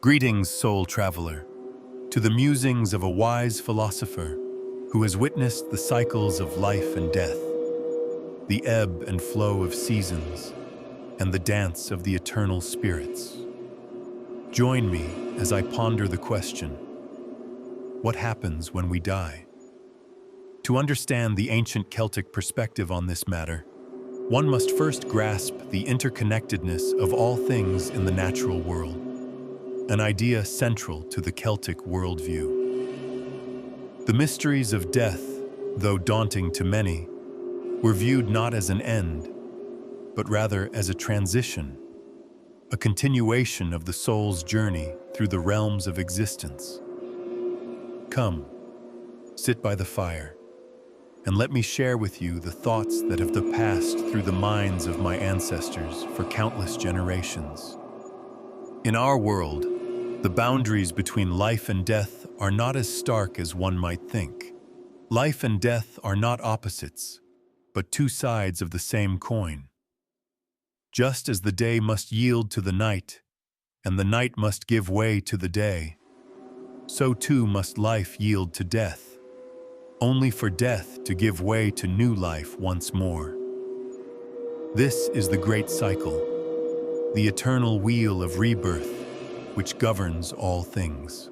Greetings, soul traveler, to the musings of a wise philosopher who has witnessed the cycles of life and death, the ebb and flow of seasons, and the dance of the eternal spirits. Join me as I ponder the question, what happens when we die? To understand the ancient Celtic perspective on this matter, one must first grasp the interconnectedness of all things in the natural world, an idea central to the Celtic worldview. The mysteries of death, though daunting to many, were viewed not as an end, but rather as a transition, a continuation of the soul's journey through the realms of existence. Come, sit by the fire, and let me share with you the thoughts that have passed through the minds of my ancestors for countless generations. In our world, the boundaries between life and death are not as stark as one might think. Life and death are not opposites, but two sides of the same coin. Just as the day must yield to the night, and the night must give way to the day, so too must life yield to death, only for death to give way to new life once more. This is the great cycle, the eternal wheel of rebirth, which governs all things.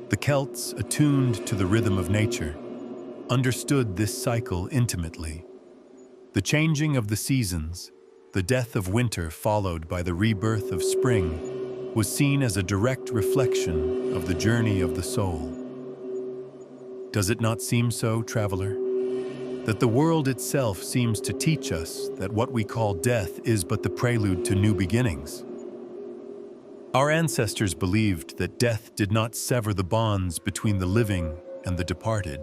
The Celts, attuned to the rhythm of nature, understood this cycle intimately. The changing of the seasons, the death of winter followed by the rebirth of spring, was seen as a direct reflection of the journey of the soul. Does it not seem so, traveler? That the world itself seems to teach us that what we call death is but the prelude to new beginnings. Our ancestors believed that death did not sever the bonds between the living and the departed,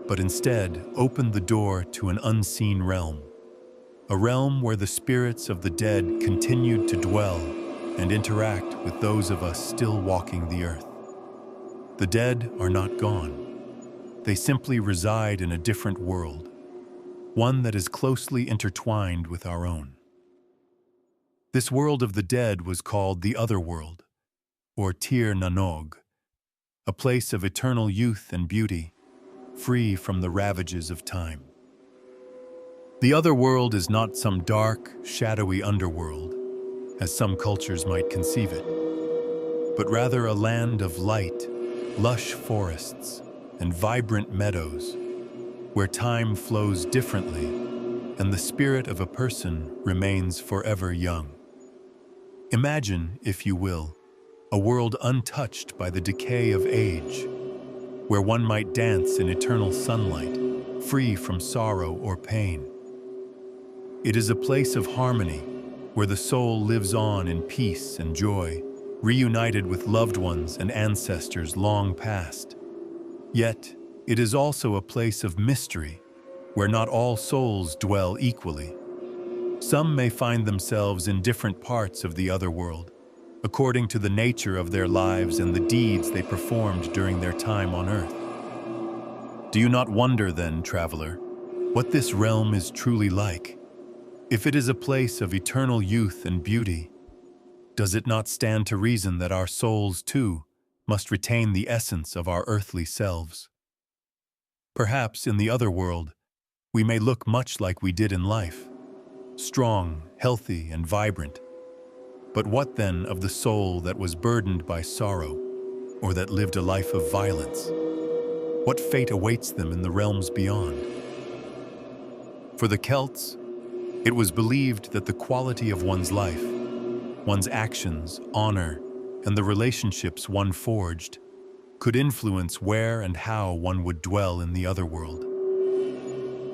but instead opened the door to an unseen realm, a realm where the spirits of the dead continued to dwell and interact with those of us still walking the earth. The dead are not gone. They simply reside in a different world, one that is closely intertwined with our own. This world of the dead was called the Otherworld, or Tir Nanog, a place of eternal youth and beauty, free from the ravages of time. The Otherworld is not some dark, shadowy underworld, as some cultures might conceive it, but rather a land of light, lush forests, and vibrant meadows, where time flows differently and the spirit of a person remains forever young. Imagine, if you will, a world untouched by the decay of age, where one might dance in eternal sunlight, free from sorrow or pain. It is a place of harmony, where the soul lives on in peace and joy, reunited with loved ones and ancestors long past. Yet, it is also a place of mystery, where not all souls dwell equally. Some may find themselves in different parts of the Otherworld, according to the nature of their lives and the deeds they performed during their time on earth. Do you not wonder then, traveler, what this realm is truly like? If it is a place of eternal youth and beauty, does it not stand to reason that our souls, too, must retain the essence of our earthly selves? Perhaps in the Otherworld, we may look much like we did in life, strong, healthy, and vibrant. But what then of the soul that was burdened by sorrow, or that lived a life of violence? What fate awaits them in the realms beyond? For the Celts, it was believed that the quality of one's life, one's actions, honor, and the relationships one forged could influence where and how one would dwell in the Otherworld.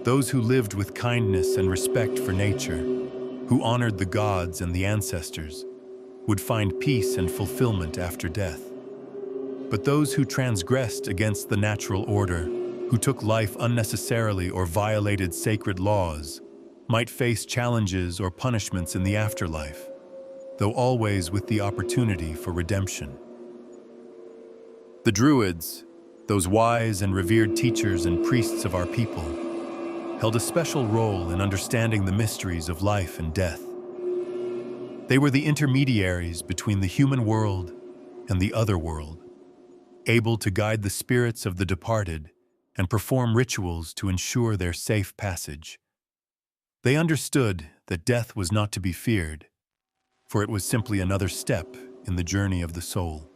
Those who lived with kindness and respect for nature, who honored the gods and the ancestors, would find peace and fulfillment after death. But those who transgressed against the natural order, who took life unnecessarily or violated sacred laws, might face challenges or punishments in the afterlife, though always with the opportunity for redemption. The Druids, those wise and revered teachers and priests of our people, held a special role in understanding the mysteries of life and death. They were the intermediaries between the human world and the other world, able to guide the spirits of the departed and perform rituals to ensure their safe passage. They understood that death was not to be feared, for it was simply another step in the journey of the soul.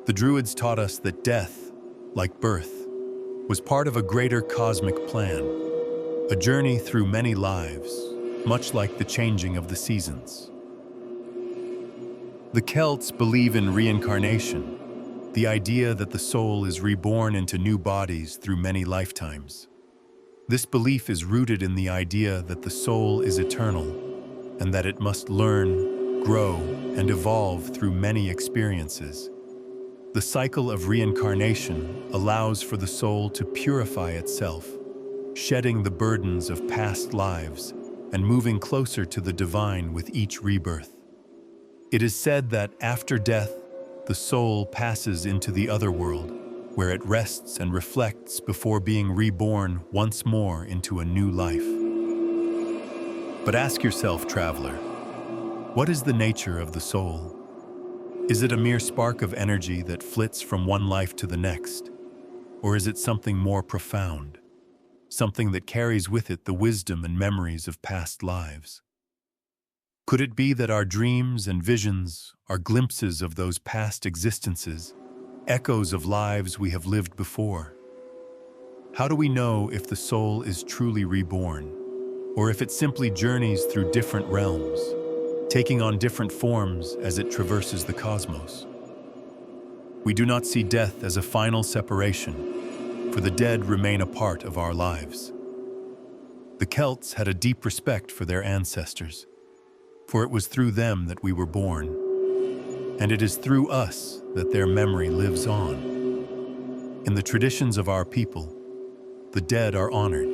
The Druids taught us that death, like birth, was part of a greater cosmic plan, a journey through many lives, much like the changing of the seasons. The Celts believe in reincarnation, the idea that the soul is reborn into new bodies through many lifetimes. This belief is rooted in the idea that the soul is eternal and that it must learn, grow, and evolve through many experiences. The cycle of reincarnation allows for the soul to purify itself, shedding the burdens of past lives and moving closer to the divine with each rebirth. It is said that after death, the soul passes into the other world, where it rests and reflects before being reborn once more into a new life. But ask yourself, traveler, what is the nature of the soul? Is it a mere spark of energy that flits from one life to the next? Or is it something more profound, something that carries with it the wisdom and memories of past lives? Could it be that our dreams and visions are glimpses of those past existences, echoes of lives we have lived before? How do we know if the soul is truly reborn, or if it simply journeys through different realms, taking on different forms as it traverses the cosmos? We do not see death as a final separation, for the dead remain a part of our lives. The Celts had a deep respect for their ancestors, for it was through them that we were born, and it is through us that their memory lives on. In the traditions of our people, the dead are honored,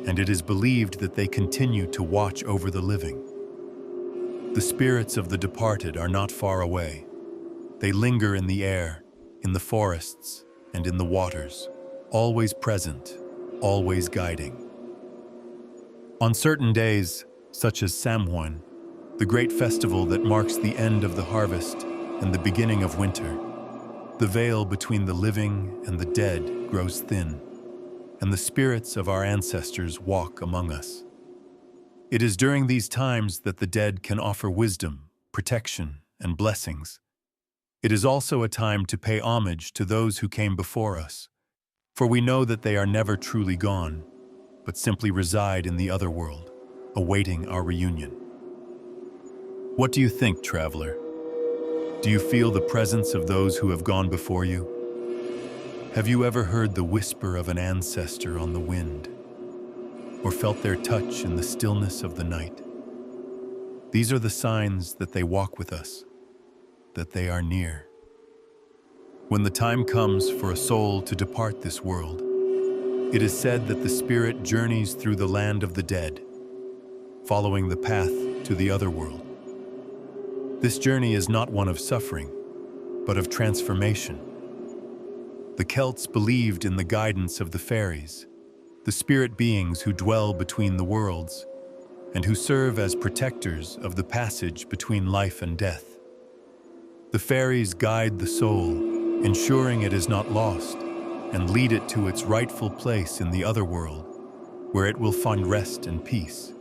and it is believed that they continue to watch over the living. The spirits of the departed are not far away. They linger in the air, in the forests, and in the waters, always present, always guiding. On certain days, such as Samhain, the great festival that marks the end of the harvest and the beginning of winter, the veil between the living and the dead grows thin, and the spirits of our ancestors walk among us. It is during these times that the dead can offer wisdom, protection, and blessings. It is also a time to pay homage to those who came before us, for we know that they are never truly gone, but simply reside in the other world, awaiting our reunion. What do you think, traveler? Do you feel the presence of those who have gone before you? Have you ever heard the whisper of an ancestor on the wind, or felt their touch in the stillness of the night? These are the signs that they walk with us, that they are near. When the time comes for a soul to depart this world, it is said that the spirit journeys through the land of the dead, following the path to the other world. This journey is not one of suffering, but of transformation. The Celts believed in the guidance of the fairies, the spirit beings who dwell between the worlds, and who serve as protectors of the passage between life and death. The fairies guide the soul, ensuring it is not lost, and lead it to its rightful place in the other world, where it will find rest and peace.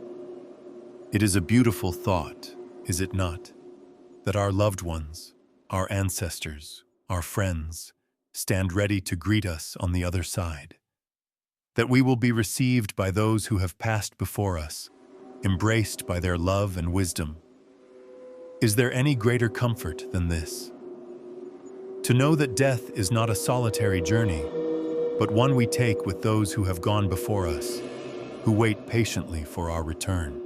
It is a beautiful thought, is it not? That our loved ones, our ancestors, our friends, stand ready to greet us on the other side. That we will be received by those who have passed before us, embraced by their love and wisdom. Is there any greater comfort than this? To know that death is not a solitary journey, but one we take with those who have gone before us, who wait patiently for our return.